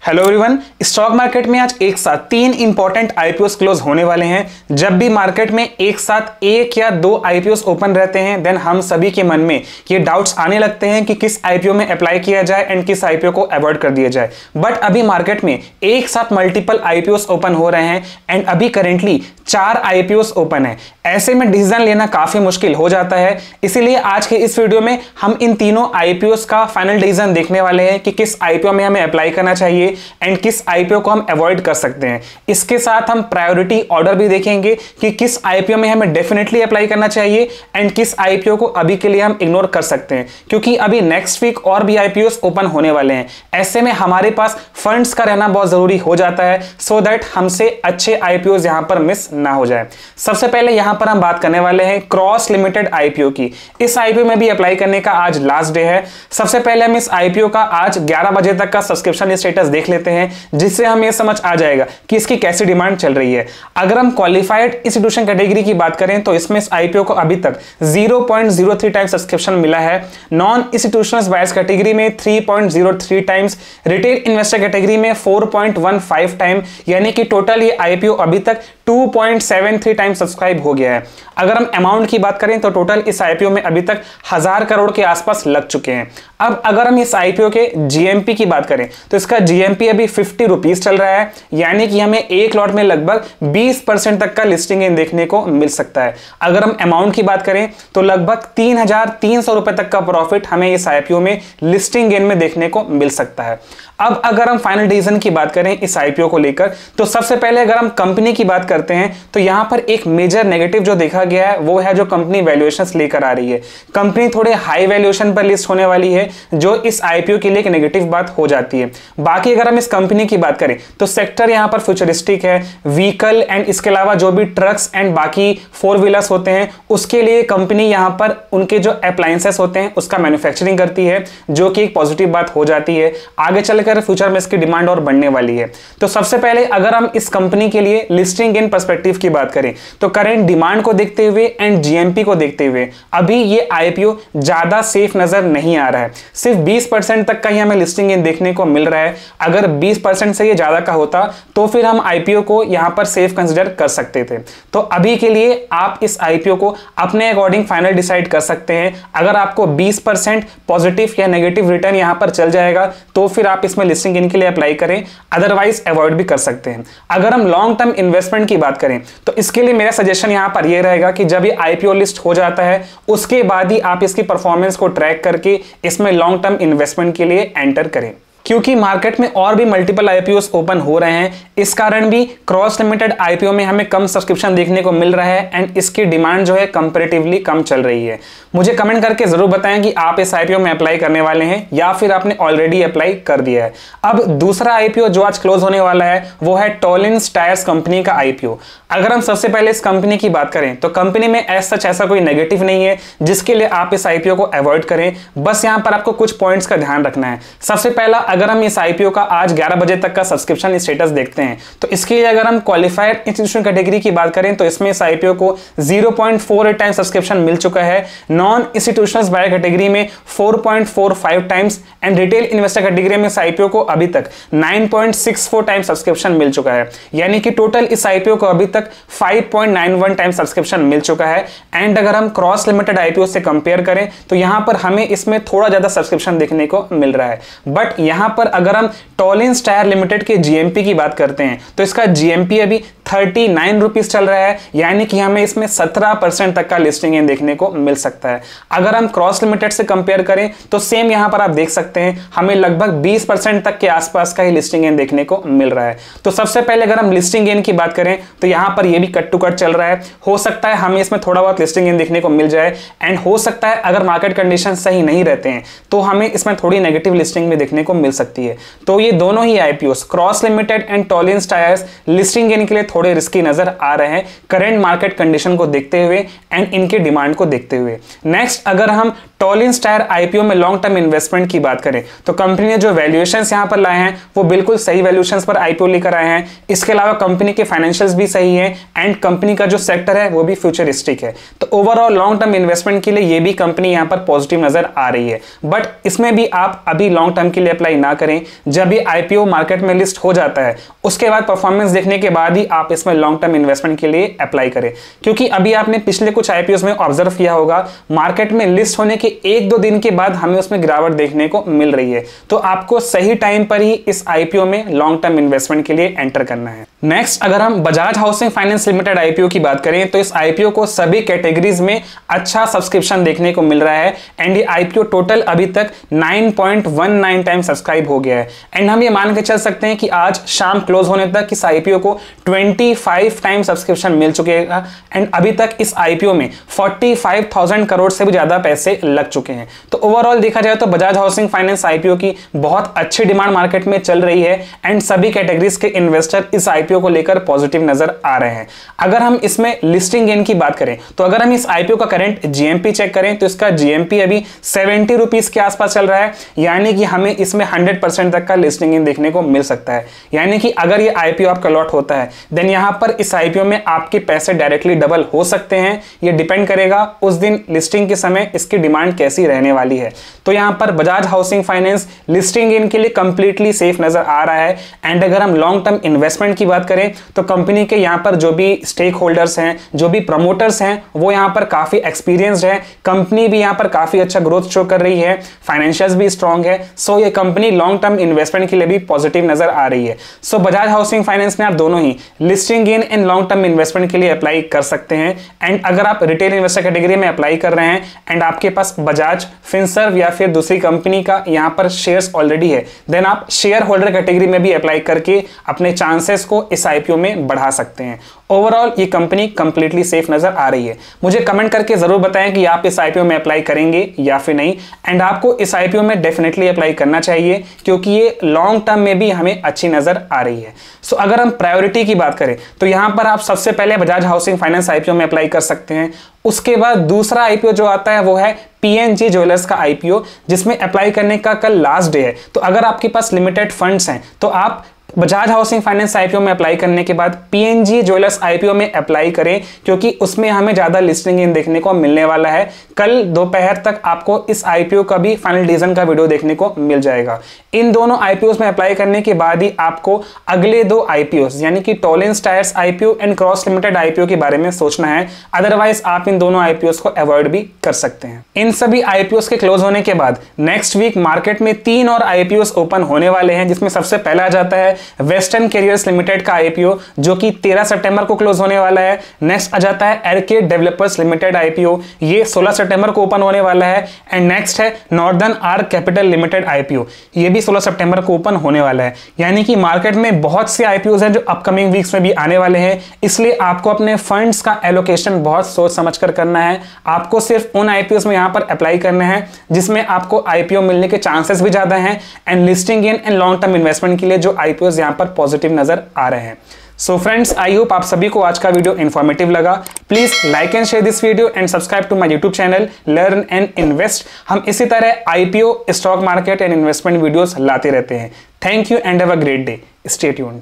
Hello everyone, stock market में आज एक साथ तीन इंपॉर्टेंट आईपीओस क्लोज होने वाले हैं। जब भी मार्केट में एक साथ एक या दो आईपीओस ओपन रहते हैं देन हम सभी के मन में ये डाउट्स आने लगते हैं कि किस आईपीओ में अप्लाई किया जाए एंड किस आईपीओ को अवॉइड कर दिया जाए। बट अभी मार्केट में एक साथ मल्टीपल आईपीओस ओपन हो रहे हैं एंड अभी करेंटली 4 आईपीओस ओपन है। ऐसे में डिसीजन लेना काफी मुश्किल हो जाता है। इसीलिए आज के इस वीडियो में हम इन तीनों आईपीओस का फाइनल डिसीजन देखने वाले हैं कि किस आईपीओ में हमें अप्लाई करना चाहिए एंड किस आईपीओ को हम अवॉइड कर सकते हैं। इसके साथ हम प्रायोरिटी ऑर्डर भी देखेंगे कि किस आईपीओ में हमें डेफिनेटली अप्लाई करना चाहिए एंड किस आईपीओ को अभी के लिए हम इग्नोर कर सकते हैं, क्योंकि अभी नेक्स्ट वीक और भी आईपीओस ओपन होने वाले हैं। ऐसे में हमारे पास फंड्स का रहना बहुत जरूरी हो जाता है सो दैट हमसे अच्छे आईपीओस यहां पर मिस ना हो जाए। सबसे पहले यहां पर हम बात करने वाले हैं क्रॉस लिमिटेड आईपीओ की। इस आईपीओ में भी अप्लाई करने का आज लास्ट डे है। सबसे पहले हम इस आईपीओ का आज 11 बजे तक का सब्सक्रिप्शन स्टेटस देख लेते हैं, जिससे हमें समझ आ जाएगा कि इसकी कैसी डिमांड चल रही है। अगर हम क्वालिफाइड इंस्टीट्यूशन कैटेगरी की बात करें तो इसमें इस आईपीओ को अभी तक 0.03 टाइम्स सब्सक्रिप्शन मिला है। नॉन इंस्टीट्यूशनल बायर्स कैटेगरी में 3.03 टाइम्स, रिटेल इन्वेस्टर कैटेगरी में 4.15 टाइम, यानी कि टोटल ये आईपीओ अभी तक 2.73 टाइम सब्सक्राइब हो गया है। अगर हम अमाउंट की बात करें तो टोटल इस आईपीओ में अभी तक 1000 करोड़ के आसपास लग चुके हैं। अब अगर हम इस आईपीओ के जीएमपी की बात करें तो इसका जीएमपी अभी 50 रुपीज चल रहा है, यानी कि हमें एक लॉट में लगभग 20% तक का लिस्टिंग गेन देखने को मिल सकता है। अगर हम अमाउंट की बात करें तो लगभग 3300 रुपए तक का प्रॉफिट हमें इस आईपीओ में लिस्टिंग गेन में देखने को मिल सकता है। अब अगर हम फाइनल डिसीजन की बात करें इस आईपीओ को लेकर तो सबसे पहले अगर हम कंपनी की बात करते हैं तो यहां पर एक मेजर नेगेटिव जो देखा गया है वो है जो कंपनी वैल्यूएशंस लेकर आ रही है। कंपनी थोड़े हाई वैल्यूएशन पर लिस्ट होने वाली है, जो इस आईपीओ के लिए एक नेगेटिव बात हो जाती है। बाकी अगर हम इस कंपनी की बात करें तो सेक्टर यहां पर फ्यूचरिस्टिक है, व्हीकल एंड इसके अलावा जो भी ट्रक्स एंड बाकी 4 व्हीलर्स होते हैं उसके लिए कंपनी यहां पर उनके जो अप्लायंसेस होते हैं उसका मैन्युफैक्चरिंग करती है, जो कि एक पॉजिटिव बात हो जाती है। आगे चलकर फ्यूचर में इसकी डिमांड और बढ़ने वाली है। तो सबसे पहले अगर हम इस कंपनी के लिए लिस्टिंग इन पर्सपेक्टिव की बात करें तो करंट डिमांड को देखते हुए एंड जीएमपी को देखते हुए अभी ये आईपीओ ज्यादा सेफ नजर नहीं आ रहा है। सिर्फ 20% तक का ही हमें लिस्टिंग इन देखने को मिल रहा है। अगर 20% से ये ज्यादा का होता तो फिर हम आईपीओ को यहां पर सेफ कंसिडर कर सकते थे। तो अभी के लिए आप इस आईपीओ को अपने अकॉर्डिंग फाइनल डिसाइड कर सकते हैं। अगर आपको 20% पॉजिटिव या नेगेटिव रिटर्न यहां पर चल जाएगा तो फिर आप इसमें लिस्टिंग इन के लिए अप्लाई करें, अदरवाइज अवॉइड भी कर सकते हैं। अगर हम लॉन्ग टर्म इन्वेस्टमेंट की बात करें तो इसके लिए मेरा सजेशन यहां पर यह रहेगा कि जब ये आईपीओ लिस्ट हो जाता है उसके बाद ही आप इसकी परफॉर्मेंस को ट्रैक करके इसमें लॉन्ग टर्म इन्वेस्टमेंट के लिए एंटर करें, क्योंकि मार्केट में और भी मल्टीपल आईपीओस ओपन हो रहे हैं। इस कारण भी क्रॉस लिमिटेड आईपीओ में हमें कम सब्सक्रिप्शन देखने को मिल रहा है एंड इसकी डिमांड जो है कंपैरेटिवली कम चल रही है। मुझे कमेंट करके जरूर बताएं कि आप इस आईपीओ में अप्लाई करने वाले हैं या फिर आपने ऑलरेडी अप्लाई कर दिया है। अब दूसरा आईपीओ जो आज क्लोज होने वाला है वो है टॉलिन्स टायर्स कंपनी का आईपीओ। अगर हम सबसे पहले इस कंपनी की बात करें तो कंपनी में ऐसा कोई नेगेटिव नहीं है जिसके लिए आप इस आईपीओ को अवॉइड करें। बस यहां पर आपको कुछ पॉइंट्स का ध्यान रखना है। सबसे पहला, अगर हम इस आईपीओ का आज 11 बजे तक का सब्सक्रिप्शन स्टेटस देखते हैं तो इसके लिए अगर हम क्वालिफाइड इंस्टीट्यूशन कैटेगरी की बात करें तो इसमें इस आईपीओ को 0.48 टाइम सब्सक्रिप्शन मिल चुका है। नॉन इंस्टीट्यूशनल बायर कैटेगरी में 4.45 times and retail investor category में इस आईपीओ को अभी तक 9.64 टाइम सब्सक्रिप्शन मिल चुका है, यानी कि टोटल इस आईपीओ को अभी तक 5.91 टाइम सब्सक्रिप्शन मिल चुका है। एंड अगर हम क्रॉस लिमिटेड आईपीओ से कंपेयर करें तो यहां पर हमें इसमें थोड़ा ज्यादा सब्सक्रिप्शन देखने को मिल रहा है। बट यहां पर अगर हम टॉलिन्स टायर लिमिटेड के जीएमपी की बात करते हैं तो इसका जीएमपी अभी 39 रुपीज चल रहा है, यानी कि हमें इसमें 17% तक का लिस्टिंग गेन देखने को मिल सकता है। अगर हम क्रॉस लिमिटेड से कंपेयर करें तो सेम यहां पर आप देख सकते हैं हमें लगभग 20% तक के आसपास का ही लिस्टिंग गेन देखने को मिल रहा है। तो सबसे पहले अगर हम लिस्टिंग गेन की बात करें तो यहां पर यह भी कट टू कट चल रहा है। हो सकता है हमें इसमें थोड़ा बहुत लिस्टिंग गेन देखने को मिल जाए एंड हो सकता है अगर मार्केट कंडीशन सही नहीं रहते हैं तो हमें इसमें थोड़ी नेगेटिव लिस्टिंग भी देखने को मिल सकती है। तो ये दोनों ही IPO Kross Limited and Tolins Tyres listing gain के लिए थोड़े रिस्की नजर आ रहे हैं करंट मार्केट कंडीशन को देखते हुए एंड इनके डिमांड को देखते हुए। नेक्स्ट, अगर हम टॉलिंस टायर आईपीओ में लॉन्ग टर्म इन्वेस्टमेंट की बात करें तो कंपनी ने जो वैल्यूएशंस यहां पर लाए हैं वो बिल्कुल सही वैल्यूएशंस पर आईपीओ लेकर आए हैं। इसके अलावा कंपनी के फाइनेंशियल्स भी सही है एंड कंपनी का जो सेक्टर है वो भी फ्यूचरिस्टिक है। तो ओवरऑल लॉन्ग टर्म इन्वेस्टमेंट के लिए ये भी कंपनी यहां पर पॉजिटिव नजर आ रही है। बट इसमें भी आप अभी लॉन्ग टर्म के लिए अप्लाई ना करें। जब ये आईपीओ मार्केट में लिस्ट हो जाता है उसके बाद परफॉर्मेंस देखने के बाद ही आप इसमें लॉन्ग टर्म इन्वेस्टमेंट के लिए अप्लाई करें, क्योंकि अभी आपने पिछले कुछ आईपीओ में ऑब्जर्व किया होगा मार्केट में लिस्ट होने के 1-2 दिन के बाद हमें उसमें गिरावट देखने को मिल रही है। तो आपको सही टाइम पर ही इस आईपीओ में लॉन्ग टर्म इन्वेस्टमेंट के लिए एंटर करना है। नेक्स्ट, अगर हम Bajaj housing finance limited IPO की बात करें तो इस आईपीओ को सभी कैटेगरीज में अच्छा सब्सक्रिप्शन देखने को मिल रहा है एंड ये आईपीओ टोटल अभी तक 9.19 टाइम सब्सक्राइब हो गया है। एंड हम ये मान के चल सकते हैं कि आज शाम क्लोज होने तक इस आईपीओ को 25 टाइम सब्सक्रिप्शन मिल चुकेगा एंड अभी तक इस आईपीओ में 45,000 करोड़ से भी ज्यादा पैसे लग चुके हैं। तो ओवरऑल देखा जाए तो बजाज हाउसिंग फाइनेंस आईपीओ की बहुत अच्छी डिमांड मार्केट में चल रही है एंड सभी कैटेगरीज के इन्वेस्टर इस आईपीओ को लेकर पॉजिटिव नजर आ रहे हैं। अगर हम इसमें लिस्टिंग गेन की बात करें तो अगर हम इस आईपीओ का करंट जीएमपी चेक करें तो इसका जीएमपी अभी 70 रुपीस के आसपास चल रहा है, यानी कि हमें इसमें 100% तक का लिस्टिंग गेन देखने को मिल सकता है। यानी कि अगर ये आईपीओ आपका लॉट होता है देन यहां पर इस आईपीओ में आपके पैसे डायरेक्टली डबल हो सकते हैं। ये डिपेंड करेगा उस दिन लिस्टिंग के समय इसकी डिमांड कैसी रहने वाली है। तो यहां पर बजाज हाउसिंग फाइनेंस लिस्टिंग इनके लिए कंप्लीटली सेफ नजर आ रहा है। एंड अगर हम लॉन्ग टर्म इन्वेस्टमेंट की बात करें तो कंपनी के यहां पर जो भी स्टेक होल्डर्स हैं, जो भी प्रमोटर्स हैं, वो यहां पर काफी एक्सपीरियंस्ड है। कंपनी भी यहां पर काफी अच्छा ग्रोथ शो कर रही है, फाइनेंशियल्स भी स्ट्रांग है। सो ये कंपनी लॉन्ग टर्म इन्वेस्टमेंट के लिए भी पॉजिटिव नजर आ रही है। सो बजाज हाउसिंग फाइनेंस में आप दोनों ही listing gain and long term investment के लिए अप्लाई कर सकते हैं। एंड अगर आप रिटेल इन्वेस्टर कैटेगरी में अप्लाई कर रहे हैं एंड आपके पास बजाज फिनसर्व या फिर दूसरी कंपनी का यहां पर शेयर्स ऑलरेडी है देन आप शेयर होल्डर कैटेगरी में भी अप्लाई करके अपने चांसेस को इस आईपीओ में बढ़ा सकते हैं। ओवरऑल ये कंपनी कंप्लीटली सेफ नजर आ रही है। मुझे कमेंट करके जरूर बताएं कि आप इस आईपीओ में अप्लाई करेंगे या फिर नहीं। एंड आपको इस आईपीओ में डेफिनेटली अप्लाई करना चाहिए क्योंकि ये लॉन्ग टर्म में भी हमें अच्छी नजर आ रही है। सो अगर हम प्रायोरिटी की बात करें तो यहां पर आप सबसे पहले बजाज हाउसिंग फाइनेंस आईपीओ में अप्लाई कर सकते हैं। उसके बाद दूसरा आईपीओ जो आता है वो है पीएनजी ज्वेलर्स का आईपीओ, जिसमें अप्लाई करने का कल लास्ट डे है। तो अगर आपके पास लिमिटेड फंड्स हैं तो आप बजाज हाउसिंग फाइनेंस आईपीओ में अप्लाई करने के बाद पीएनजी ज्वेलर्स आईपीओ में अप्लाई करें क्योंकि उसमें हमें ज्यादा लिस्टिंग इन देखने को मिलने वाला है। कल दोपहर तक आपको इस आईपीओ का भी फाइनल डिसीजन का वीडियो देखने को मिल जाएगा। इन दोनों आईपीओ में अप्लाई करने के बाद ही आपको अगले 2 आईपीओ यानी कि Tolins Tyres IPO and Kross Limited IPO के बारे में सोचना है। अदरवाइज आप इन दोनों आईपीओ को अवॉइड भी कर सकते हैं। इन सभी आईपीओ के क्लोज होने के बाद नेक्स्ट वीक मार्केट में 3 और आईपीओ ओपन होने वाले हैं, जिसमें सबसे पहला आ जाता है वेस्टर्न कैरियर्स लिमिटेड का आईपीओ जो कि 13 सितंबर को क्लोज होने वाला है। नेक्स्ट आ जाता है एरकेड डेवलपर्स लिमिटेड आईपीओ, ये 16 सितंबर को ओपन होने वाला है। एंड नेक्स्ट है northern arc capital limited IPO, ये भी 16 सितंबर को ओपन होने वाला है। यानी कि मार्केट में बहुत से आईपीओ हैं जो अपकमिंग वीक्स में भी आने वाले हैं, इसलिए आपको अपने फंड्स का एलोकेशन बहुत सोच समझ कर करना है। आपको सिर्फ उन आईपीओ में यहां पर अप्लाई करना है जिसमें आपको आईपीओ मिलने के चांसेस भी ज्यादा हैं and listing in and long term investment के लिए जो आईपीओ यहां पर पॉजिटिव नजर आ रहे हैं। सो फ्रेंड्स, आई होप आप सभी को आज का वीडियो इन्फॉर्मेटिव लगा। Please like and share this video and subscribe to my YouTube channel learn and invest. हम इसी तरह IPO, stock market and investment videos लाते रहते हैं। Thank you and have a great day. Stay tuned.